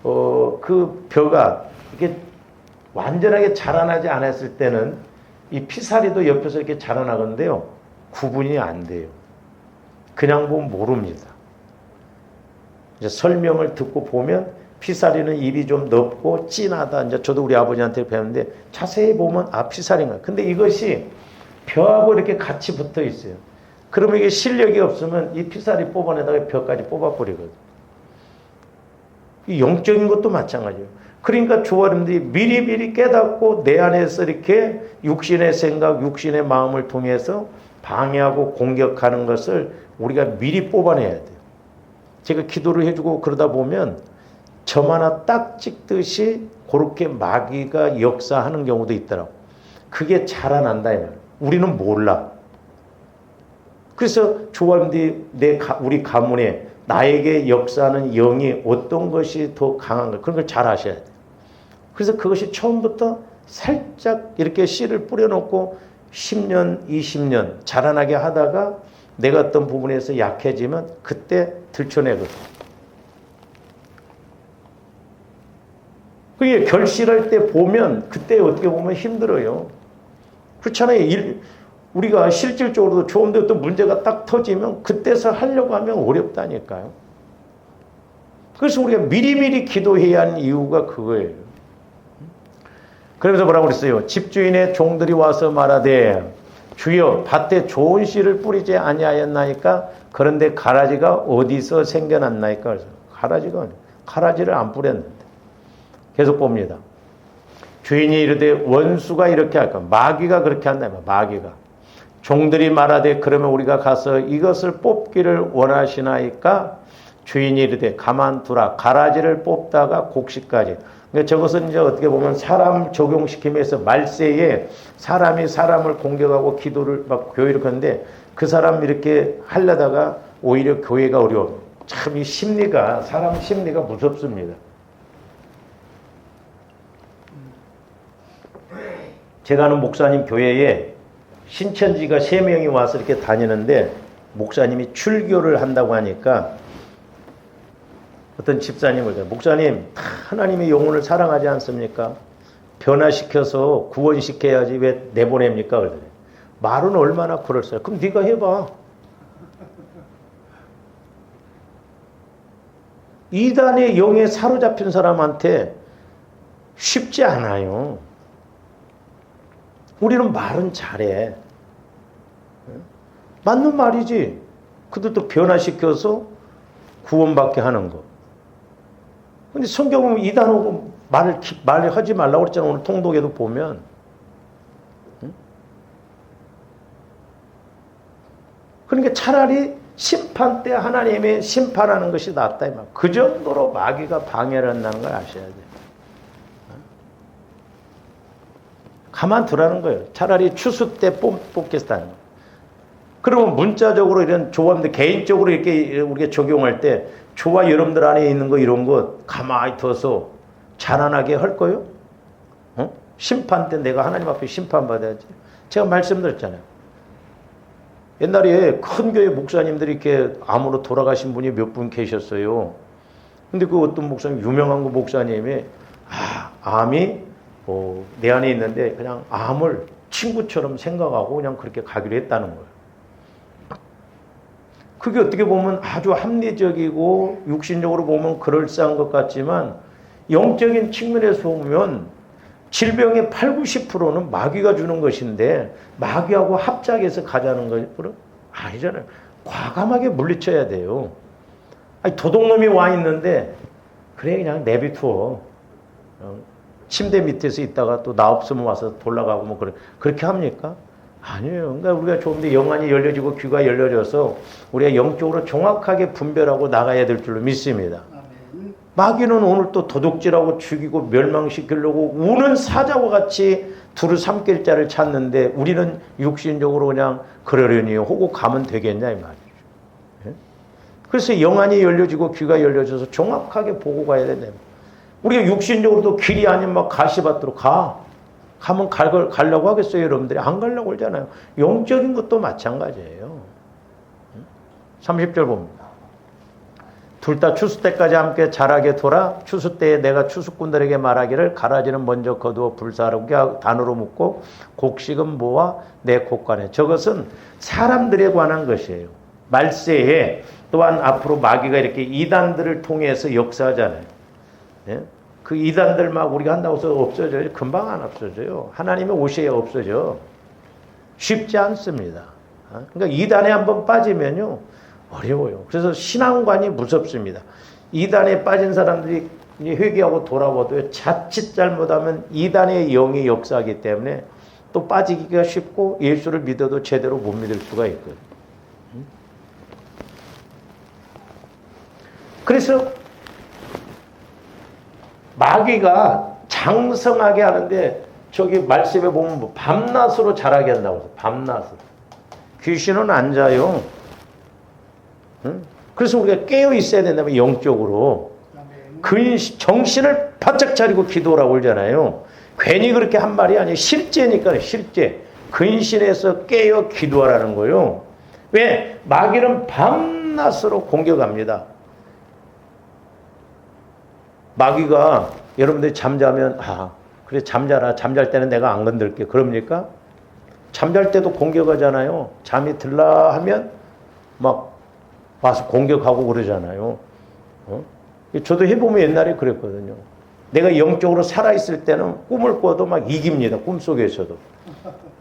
그 벼가 이렇게 완전하게 자라나지 않았을 때는 이 피사리도 옆에서 이렇게 자라나건데요, 구분이 안 돼요. 그냥 보면 모릅니다. 이제 설명을 듣고 보면 피사리는 입이 좀 넓고 진하다. 이제 저도 우리 아버지한테 배웠는데 자세히 보면 아, 피사리인가. 근데 이것이 벼하고 이렇게 같이 붙어 있어요. 그러면 이게 실력이 없으면 이 피사리 뽑아내다가 벼까지 뽑아버리거든요. 이 영적인 것도 마찬가지예요. 그러니까 조아름들이 미리미리 깨닫고 내 안에서 이렇게 육신의 생각, 육신의 마음을 통해서 방해하고 공격하는 것을 우리가 미리 뽑아내야 돼요. 제가 기도를 해주고 그러다 보면 점 하나 딱 찍듯이 그렇게 마귀가 역사하는 경우도 있더라고. 그게 자라난다 이 말이에요. 우리는 몰라. 그래서 조아름들이 우리 가문에 나에게 역사하는 영이 어떤 것이 더 강한가, 그런 걸 잘 아셔야 돼요. 그래서 그것이 처음부터 살짝 이렇게 씨를 뿌려놓고 10년, 20년 자라나게 하다가 내가 어떤 부분에서 약해지면 그때 들춰내거든. 그게 결실할 때 보면 그때 어떻게 보면 힘들어요. 그렇잖아요. 우리가 실질적으로도 좋은데 또 문제가 딱 터지면 그때서 하려고 하면 어렵다니까요. 그래서 우리가 미리미리 기도해야 하는 이유가 그거예요. 그러면서 뭐라고 그랬어요? 집주인의 종들이 와서 말하되 주여 밭에 좋은 씨를 뿌리지 아니하였나이까? 그런데 가라지가 어디서 생겨났나이까? 그래서 가라지를 안 뿌렸는데. 계속 봅니다. 주인이 이르되 원수가 이렇게 할까? 마귀가 그렇게 한다. 마귀가. 종들이 말하되 그러면 우리가 가서 이것을 뽑기를 원하시나이까? 주인이 이르되 가만두라. 가라지를 뽑다가 곡식까지. 그러니까 저것은 이제 어떻게 보면 사람 적용시키면서 말세에 사람이 사람을 공격하고 기도를 막 교회를 하는데 그 사람 이렇게 하려다가 오히려 교회가 어려워. 참 이 심리가, 사람 심리가 무섭습니다. 제가 아는 목사님 교회에 신천지가 3명이 와서 이렇게 다니는데 목사님이 출교를 한다고 하니까 어떤 집사님을, 목사님 하나님의 영혼을 사랑하지 않습니까? 변화시켜서 구원시켜야지 왜 내보냅니까? 그러더니 말은 얼마나 그럴싸해. 그럼 네가 해봐. 이단의 영에 사로잡힌 사람한테 쉽지 않아요. 우리는 말은 잘해. 맞는 말이지. 그들도 변화시켜서 구원받게 하는 거. 근데 성경은 이단하고 말을 하지 말라고 그랬잖아. 오늘 통독에도 보면. 그러니까 차라리 심판 때 하나님의 심판하는 것이 낫다. 그 정도로 마귀가 방해를 한다는 걸 아셔야 돼요. 가만두라는 거예요. 차라리 추수 때 뽑겠다는 거예요. 그러면 문자적으로 이런 조합들 개인적으로 이렇게 우리가 적용할 때 저와 여러분들 안에 있는 거 이런 거 가만히 둬서 자라나게 할 거예요? 심판 때 내가 하나님 앞에 심판받아야지. 제가 말씀드렸잖아요. 옛날에 큰 교회 목사님들이 이렇게 암으로 돌아가신 분이 몇 분 계셨어요. 근데 그 어떤 목사님, 유명한 그 목사님이 암이 내 안에 있는데 그냥 암을 친구처럼 생각하고 그냥 그렇게 가기로 했다는 거예요. 그게 어떻게 보면 아주 합리적이고 육신적으로 보면 그럴싸한 것 같지만 영적인 측면에서 보면 질병의 80~90%는 마귀가 주는 것인데 마귀하고 합작해서 가자는 거 아니잖아요. 과감하게 물리쳐야 돼요. 아니, 도둑놈이 와 있는데 그래 그냥 내비두어. 침대 밑에서 있다가 또 나 없으면 와서 돌아가고 뭐 그렇게 합니까? 아니에요. 그러니까 우리가 조금 더 영안이 열려지고 귀가 열려져서 우리가 영적으로 정확하게 분별하고 나가야 될 줄로 믿습니다. 마귀는 오늘 또 도둑질하고 죽이고 멸망시키려고 우는 사자와 같이 두루 삼킬 자를 찾는데 우리는 육신적으로 그냥 그러려니 하고 가면 되겠냐 이 말이죠. 예? 그래서 영안이 열려지고 귀가 열려져서 정확하게 보고 가야 된다. 우리가 육신적으로도 길이 아닌 막 가시밭으로 가면 가려고 하겠어요 여러분들이? 안 가려고 그러잖아요. 영적인 것도 마찬가지예요. 30절 봅니다. 둘 다 추수 때까지 함께 자라게 둬라. 추수 때에 내가 추수꾼들에게 말하기를 가라지는 먼저 거두어 불사르게 단으로 묶고 곡식은 모아 내 곡간에. 저것은 사람들에 관한 것이에요. 말세에 또한 앞으로 마귀가 이렇게 이단들을 통해서 역사하잖아요. 예? 그 이단들 막 우리가 한다고 해서 없어져요? 금방 안 없어져요. 하나님이 오셔야 없어져. 쉽지 않습니다. 그러니까 이단에 한번 빠지면요 어려워요. 그래서 신앙관이 무섭습니다. 이단에 빠진 사람들이 회개하고 돌아와도 자칫 잘못하면 이단의 영이 역사하기 때문에 또 빠지기가 쉽고 예수를 믿어도 제대로 못 믿을 수가 있거든요. 그래서 마귀가 장성하게 하는데 저기 말씀에 보면 뭐 밤낮으로 자라게 한다고 해서 밤낮으로. 귀신은 안 자요. 응? 그래서 우리가 깨어 있어야 된다면 영적으로 정신을 바짝 차리고 기도라고 그러잖아요. 괜히 그렇게 한 말이 아니에요. 실제니까요. 실제. 근신에서 깨어 기도하라는 거예요. 왜? 마귀는 밤낮으로 공격합니다. 마귀가 여러분들이 잠자면 그래 잠자라. 잠잘 때는 내가 안 건들게. 그럽니까? 잠잘 때도 공격하잖아요. 잠이 들라 하면 막 와서 공격하고 그러잖아요. 저도 해보면 옛날에 그랬거든요. 내가 영적으로 살아있을 때는 꿈을 꿔도 막 이깁니다. 꿈속에서도.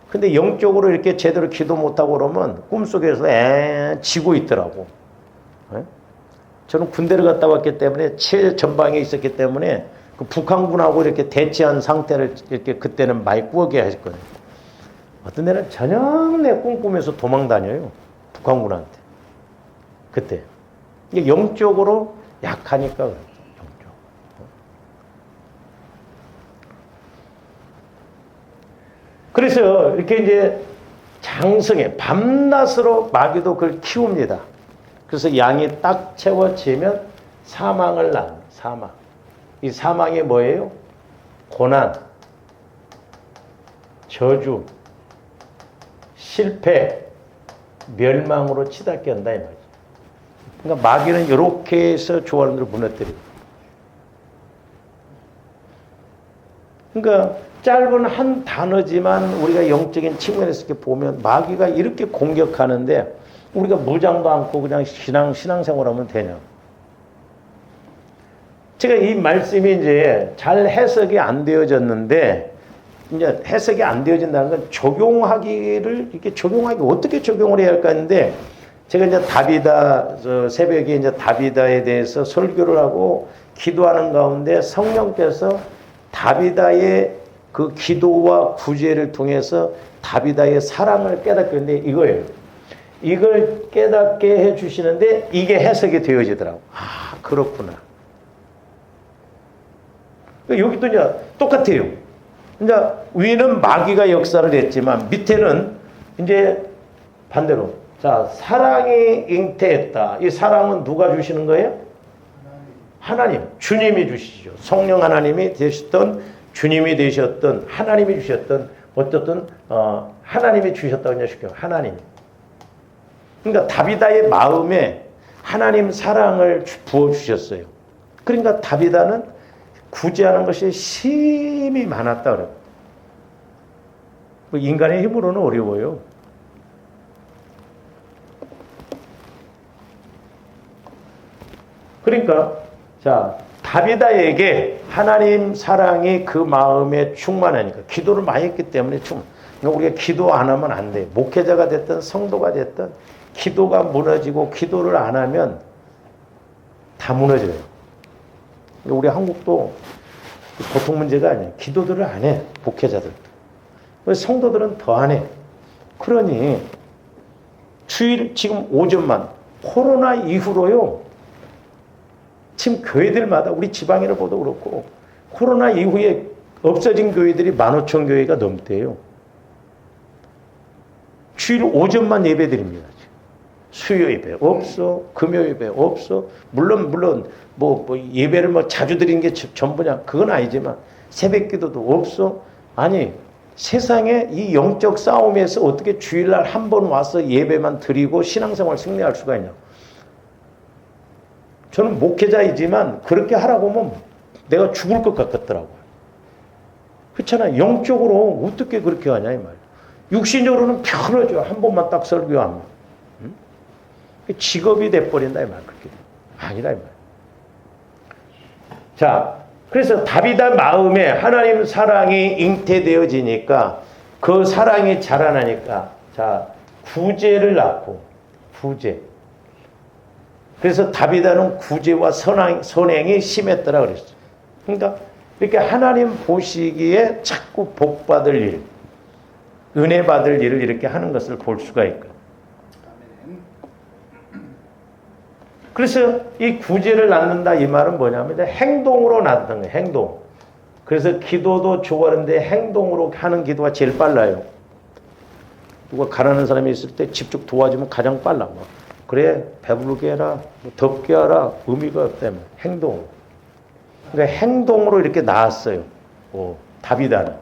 근데 영적으로 이렇게 제대로 기도 못하고 그러면 꿈속에서 지고 있더라고. 저는 군대를 갔다 왔기 때문에 최전방에 있었기 때문에 그 북한군하고 이렇게 대치한 상태를 이렇게 그때는 많이 꾸게 했거든요. 어떤 데는 저녁 내 꿈꾸면서 도망 다녀요. 북한군한테. 그때. 이게 영적으로 약하니까 그래요. 영적. 그래서 이렇게 이제 장성해. 밤낮으로 마귀도 그걸 키웁니다. 그래서 양이 딱 채워지면 사망을 낳는 사망. 이 사망이 뭐예요? 고난, 저주, 실패, 멸망으로 치닫게 한다 이 말이죠. 그러니까 마귀는 이렇게 해서 조화를 무너뜨리고. 그러니까 짧은 한 단어지만 우리가 영적인 측면에서 이렇게 보면 마귀가 이렇게 공격하는데 우리가 무장도 않고 그냥 신앙생활하면 되냐. 제가 이 말씀이 이제 잘 해석이 안 되어졌는데, 이제 해석이 안 되어진다는 건 이렇게 적용하기 어떻게 적용을 해야 할까 했는데, 제가 이제 새벽에 이제 다비다에 대해서 설교를 하고 기도하는 가운데 성령께서 다비다의 그 기도와 구제를 통해서 다비다의 사랑을 깨닫게 했는데 이거예요. 이걸 깨닫게 해주시는데 이게 해석이 되어지더라고. 그렇구나. 여기도 이제 똑같아요. 이제 위는 마귀가 역사를 했지만 밑에는 이제 반대로. 자, 사랑이 잉태했다. 이 사랑은 누가 주시는 거예요? 하나님. 주님이 주시죠. 성령 하나님이 되셨던, 주님이 되셨던, 하나님이 주셨던, 어쨌든, 하나님이 주셨다고 그냥 쉽게 하나님. 그러니까 다비다의 마음에 하나님 사랑을 부어주셨어요. 그러니까 다비다는 구제하는 것이 심히 많았다 그래요. 인간의 힘으로는 어려워요. 그러니까 자 다비다에게 하나님 사랑이 그 마음에 충만하니까 기도를 많이 했기 때문에 그러니까 우리가 기도 안 하면 안 돼요. 목회자가 됐든 성도가 됐든 기도가 무너지고 기도를 안 하면 다 무너져요. 우리 한국도 보통 문제가 아니에요. 기도들을 안 해. 목회자들도. 성도들은 더 안 해. 그러니 주일 지금 오전만 코로나 이후로요. 지금 교회들마다 우리 지방에를 보도 그렇고 코로나 이후에 없어진 교회들이 15,000교회가 넘대요. 주일 오전만 예배 드립니다. 수요 예배 없어. 금요 예배 없어. 물론 뭐 예배를 뭐 자주 드리는 게 전부냐 그건 아니지만 새벽 기도도 없어. 아니 세상에 이 영적 싸움에서 어떻게 주일날 한 번 와서 예배만 드리고 신앙생활 승리할 수가 있냐. 저는 목회자이지만 그렇게 하라고 하면 내가 죽을 것 같더라고요. 그렇잖아요. 영적으로 어떻게 그렇게 하냐 이 말이에요. 육신적으로는 편하죠. 한 번만 딱 설교하면. 응? 직업이 돼버린다 이 말이에요. 그렇게. 아니다 이 말이에요. 자, 그래서 다윗의 마음에 하나님 사랑이 잉태되어지니까 그 사랑이 자라나니까 자 구제를 낳고 구제. 그래서 다윗은 구제와 선행이 심했더라 그랬어요. 그러니까 이렇게 하나님 보시기에 자꾸 복 받을 일, 은혜 받을 일을 이렇게 하는 것을 볼 수가 있고. 그래서 이 구제를 낳는다 이 말은 뭐냐면 행동으로 낳는 거예요. 행동. 그래서 기도도 좋아하는데 행동으로 하는 기도가 제일 빨라요. 누가 가난한 사람이 있을 때 직접 도와주면 가장 빨라. 뭐. 그래 배부르게 해라, 덥게 하라 의미가 없다면 행동. 그러니까 행동으로 이렇게 나왔어요. 다윗은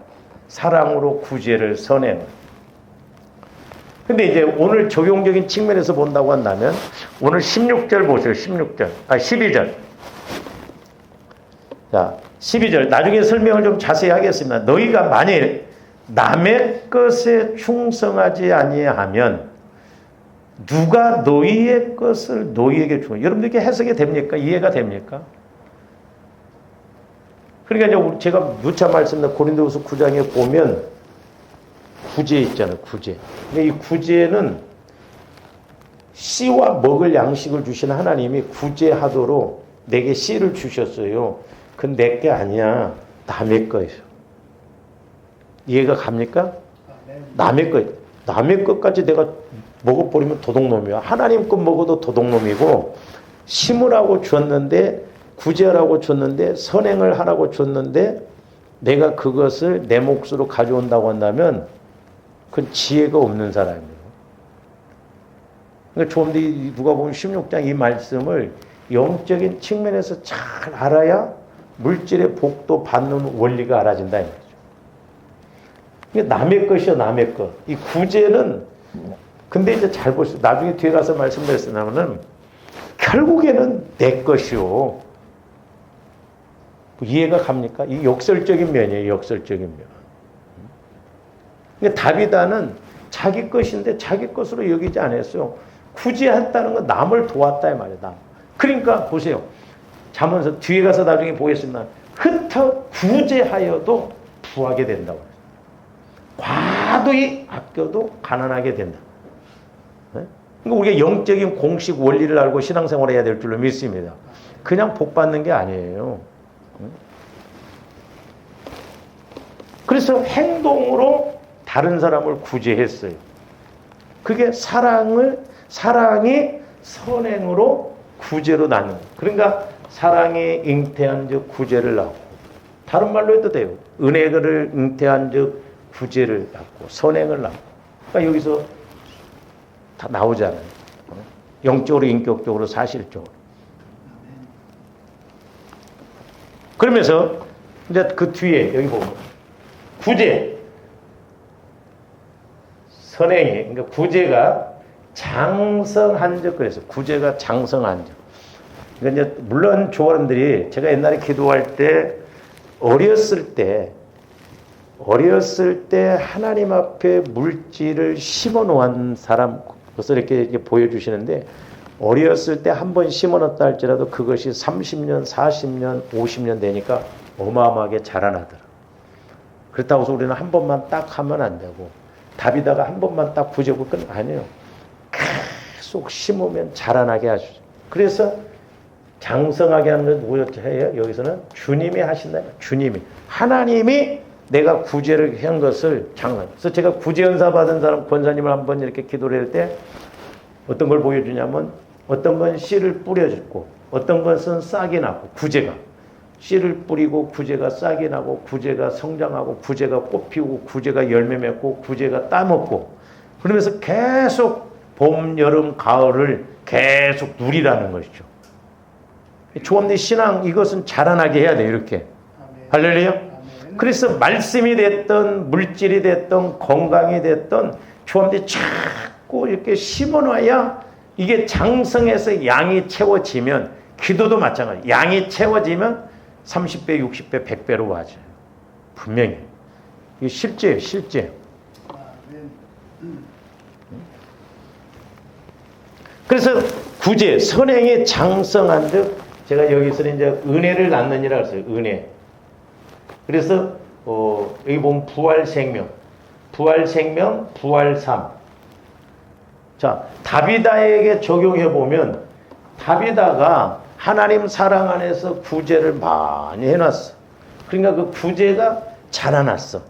사랑으로 구제를 선행. 근데 이제 오늘 적용적인 측면에서 본다고 한다면 오늘 16절 보세요. 12절. 자, 12절. 나중에 설명을 좀 자세히 하겠습니다. 너희가 만일 남의 것에 충성하지 아니하면 누가 너희의 것을 너희에게 주어? 여러분들 이렇게 해석이 됩니까? 이해가 됩니까? 그러니까 이제 제가 누차 말씀드린 고린도후서 9장에 보면 구제 있잖아요. 구제. 근데 이 구제는 씨와 먹을 양식을 주신 하나님이 구제하도록 내게 씨를 주셨어요. 그건 내 게 아니야. 남의 거예요. 이해가 갑니까? 남의 거. 남의 것까지 내가 먹어버리면 도둑놈이야. 하나님 것 먹어도 도둑놈이고 심으라고 줬는데 구제하라고 줬는데 선행을 하라고 줬는데 내가 그것을 내 몫으로 가져온다고 한다면 그건 지혜가 없는 사람이에요. 그러니까 좀 누가 보면 16장 이 말씀을 영적인 측면에서 잘 알아야 물질의 복도 받는 원리가 알아진다 이 말이죠. 그러니까 남의 것이요 남의 것. 이 구제는 근데 이제 잘 보세요. 나중에 뒤에 가서 말씀드렸으면은 결국에는 내 것이요. 이해가 갑니까? 이 역설적인 면이에요. 역설적인 면. 그러니까 다윗은 자기 것인데 자기 것으로 여기지 않았어요. 구제했다는 건 남을 도왔다 이 말이에요. 남. 그러니까 보세요. 잠언서 뒤에 가서 나중에 보겠습니다. 흩어 구제하여도 부하게 된다고. 과도히 아껴도 가난하게 된다. 그러니까 우리가 영적인 공식 원리를 알고 신앙생활을 해야 될 줄로 믿습니다. 그냥 복 받는 게 아니에요. 그래서 행동으로 다른 사람을 구제했어요. 그게 사랑이 선행으로 구제로 나는 거예요. 그러니까 사랑이 잉태한 즉 구제를 낳고 다른 말로 해도 돼요. 은혜를 잉태한 즉 구제를 낳고 선행을 낳고 그러니까 여기서 다 나오잖아요. 영적으로 인격적으로 사실적으로. 그러면서 이제 그 뒤에 여기 보면 구제 선행이 그러니까 구제가 장성한 적 그래서 구제가 장성한 적. 그러니까 이제 물론 조원들이 제가 옛날에 기도할 때 어렸을 때 하나님 앞에 물질을 심어 놓은 사람 그것을 이렇게 보여주시는데 어렸을 때 한 번 심어 놓았다 할지라도 그것이 30년, 40년, 50년 되니까 어마어마하게 자라나더라. 그렇다고 해서 우리는 한 번만 딱 하면 안 되고 다비다가 한 번만 딱 부족을 아니에요. 계속 심으면 자라나게 하시죠. 그래서 장성하게 하는 건 뭐예요? 여기서는 주님이 하신다. 주님이. 하나님이 내가 구제를 한 것을 장관. 그래서 제가 구제 은사 받은 사람 권사님을 한번 이렇게 기도를 할 때 어떤 걸 보여주냐면 어떤 건 씨를 뿌려주고 어떤 것은 싹이 나고 구제가 씨를 뿌리고 구제가 싹이 나고 구제가 성장하고 구제가 꽃 피우고 구제가 열매 맺고 구제가 따먹고 그러면서 계속 봄, 여름, 가을을 계속 누리라는 것이죠. 조합된 신앙 이것은 자라나게 해야 돼요. 이렇게. 할렐루야. 그래서 말씀이 됐던 물질이 됐던 건강이 됐던 조합된 자꾸 이렇게 심어놔야 이게 장성해서 양이 채워지면 기도도 마찬가지. 양이 채워지면 30배, 60배, 100배로 와져요. 분명히. 이게 실제예요. 실제. 그래서 구제, 선행이 장성한 즉 제가 여기서는 이제 은혜를 낳느니라 했어요. 은혜. 그래서 여기 보면 부활생명, 부활생명, 부활삼. 자, 다비다에게 적용해 보면 다비다가 하나님 사랑 안에서 구제를 많이 해놨어. 그러니까 그 구제가 자라났어.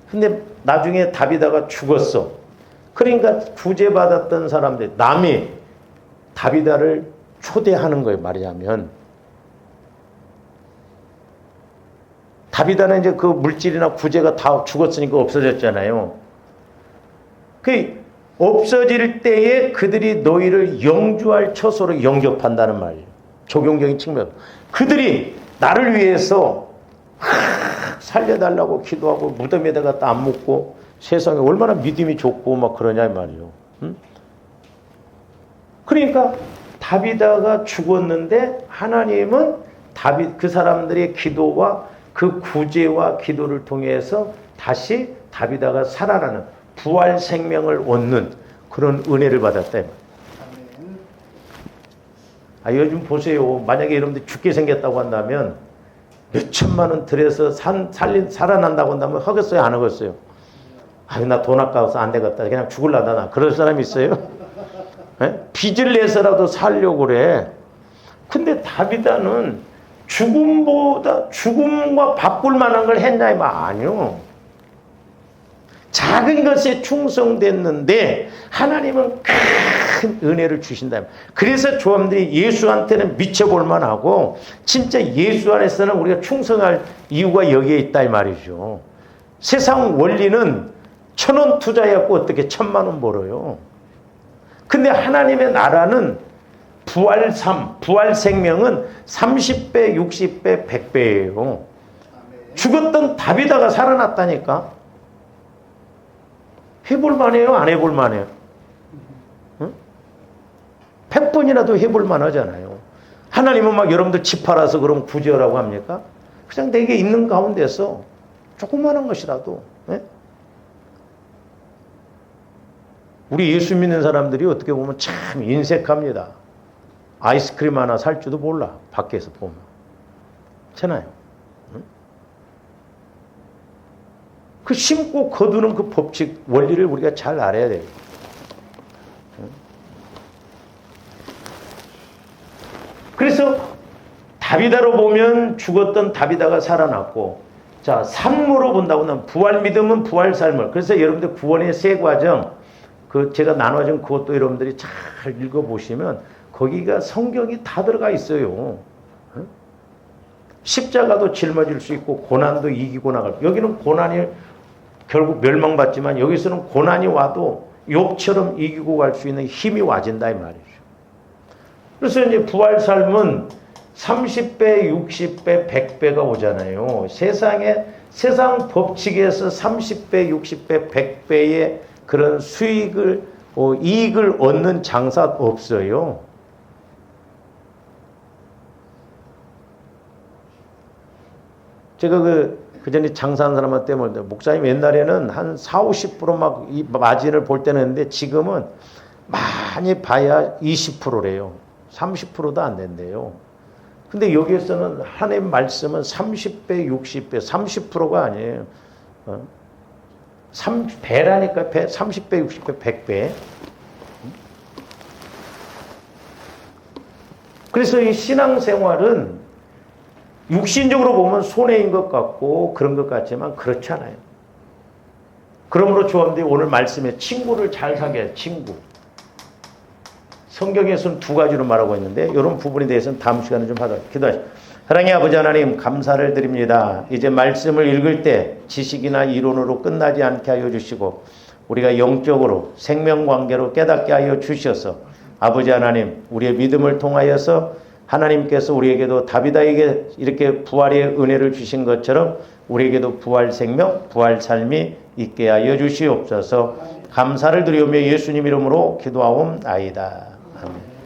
근데 나중에 다비다가 죽었어. 그러니까 구제받았던 사람들, 남이 다비다를 초대하는 거예요. 말하자면. 다비다는 이제 그 물질이나 구제가 다 죽었으니까 없어졌잖아요. 그 없어질 때에 그들이 너희를 영주할 처소로 영접한다는 말이에요. 적용적인 측면. 그들이 나를 위해서 살려달라고 기도하고 무덤에다가 땀 묻고 세상에 얼마나 믿음이 좋고 막 그러냐 이 말이에요. 응? 그러니까 다비다가 죽었는데 하나님은 그 사람들의 기도와 그 구제와 기도를 통해서 다시 다비다가 살아나는 부활 생명을 얻는 그런 은혜를 받았다. 요즘 보세요. 만약에 여러분들 죽게 생겼다고 한다면 몇 천만 원 들여서 살아난다고 한다면 하겠어요? 안 하겠어요? 나 돈 아까워서 안 되겠다. 그냥 죽을라다. 나 그럴 사람이 있어요? 네? 빚을 내서라도 살려고 그래. 근데 다비다는 죽음과 바꿀 만한 걸 했냐? 아니요. 작은 것에 충성됐는데 하나님은 큰 은혜를 주신다. 그래서 조합들이 예수한테는 미쳐볼 만하고 진짜 예수 안에서는 우리가 충성할 이유가 여기에 있다 이 말이죠. 세상 원리는 1,000원 투자해갖고 어떻게 1,000만 원 벌어요. 근데 하나님의 나라는 부활 생명은 30배, 60배, 100배예요. 죽었던 다비다가 살아났다니까. 해볼 만해요? 안 해볼 만해요? 응? 100번이라도 해볼 만하잖아요. 하나님은 막 여러분들 집 팔아서 그럼 구제하라고 합니까? 그냥 내게 있는 가운데서 조그마한 것이라도. 네? 우리 예수 믿는 사람들이 어떻게 보면 참 인색합니다. 아이스크림 하나 살 줄도 몰라. 밖에서 보면. 그렇잖아요. 응? 그 심고 거두는 그 법칙, 원리를 우리가 잘 알아야 돼요. 응? 그래서 다비다로 보면 죽었던 다비다가 살아났고, 자, 삶으로 본다고 하면 부활 믿음은 부활 삶을. 그래서 여러분들 구원의 세 과정, 제가 나눠준 그것도 여러분들이 잘 읽어보시면 거기가 성경이 다 들어가 있어요. 십자가도 짊어질 수 있고 고난도 이기고 나갈. 여기는 고난이 결국 멸망받지만 여기서는 고난이 와도 욥처럼 이기고 갈 수 있는 힘이 와진다 이 말이죠. 그래서 이제 부활 삶은 30배, 60배, 100배가 오잖아요. 세상 법칙에서 30배, 60배, 100배의 그런 이익을 얻는 장사 없어요. 제가 그 전에 장사하는 사람한테 목사님 옛날에는 한 40, 50% 막 이 마진을 볼 때는 했는데 지금은 많이 봐야 20%래요. 30%도 안 된대요. 근데 여기에서는 하나님 말씀은 30배, 60배, 30%가 아니에요. 3배라니까 30배, 60배, 100배. 그래서 이 신앙생활은 육신적으로 보면 손해인 것 같고 그런 것 같지만 그렇지 않아요. 그러므로 주님이 오늘 말씀에 친구를 잘 사귀어야 해요. 친구. 성경에서는 두 가지로 말하고 있는데 이런 부분에 대해서는 다음 시간에 좀 하도록 기도하시죠. 사랑의 아버지 하나님 감사를 드립니다. 이제 말씀을 읽을 때 지식이나 이론으로 끝나지 않게 하여 주시고 우리가 영적으로 생명관계로 깨닫게 하여 주셔서 아버지 하나님 우리의 믿음을 통하여서 하나님께서 우리에게도 다비다에게 이렇게 부활의 은혜를 주신 것처럼 우리에게도 부활 생명, 부활 삶이 있게 하여 주시옵소서. 감사를 드리오며 예수님 이름으로 기도하옵나이다. 아멘.